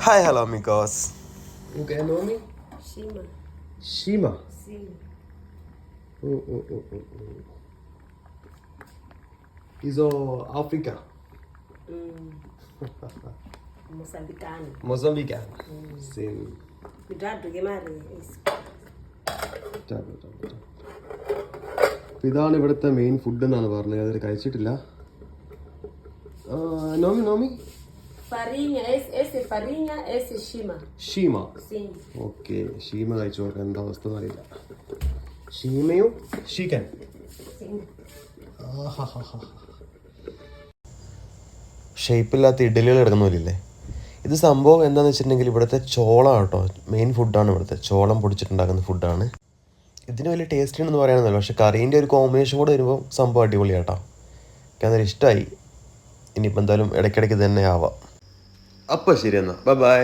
Hi, hello, amigos. Okay, Naomi? Shima. Shima. Sim. Iso Africa. Mozambicano. Mozambique. Sim. Cuidado que mare. ഇതാണ് ഇവിടുത്തെ main food എന്നാണ് പറഞ്ഞത്. അതിൽ കഴിച്ചിട്ടില്ല. Naomi Farinha, esse farinha, esse shima. Sheema. Sim. Okay, Sheema കഴിച്ചു നോക്കാം എന്താ അവസ്ഥ എന്നറിയില്ല. ഷീമയും ഷീക്കൻ. Sim. ഷേപ്പില്ലാത്ത ഇഡലികൾ എടുക്കുന്ന പോലില്ലേ. ഇത് സംഭവം എന്താണെന്ന് വെച്ചിട്ടുണ്ടെങ്കിൽ ഇവിടുത്തെ ചോളം കേട്ടോ, മെയിൻ ഫുഡാണ് ഇവിടുത്തെ. ചോളം പൊടിച്ചിട്ടുണ്ടാക്കുന്ന ഫുഡാണ്. ഇതിന് വലിയ ടേസ്റ്റ് ഉണ്ടെന്ന് പറയാനൊന്നുമില്ല, പക്ഷേ കറീൻ്റെ ഒരു കോമ്പിനേഷൻ കൂടെ വരുമ്പോൾ സംഭവം അടിപൊളിയാട്ടോ. എനിക്ക് അന്നേരം ഇഷ്ടമായി. ഇനിയിപ്പോൾ എന്തായാലും ഇടയ്ക്കിടയ്ക്ക് തന്നെ ആവാം. അപ്പോൾ ശരി എന്നാൽ ബൈ.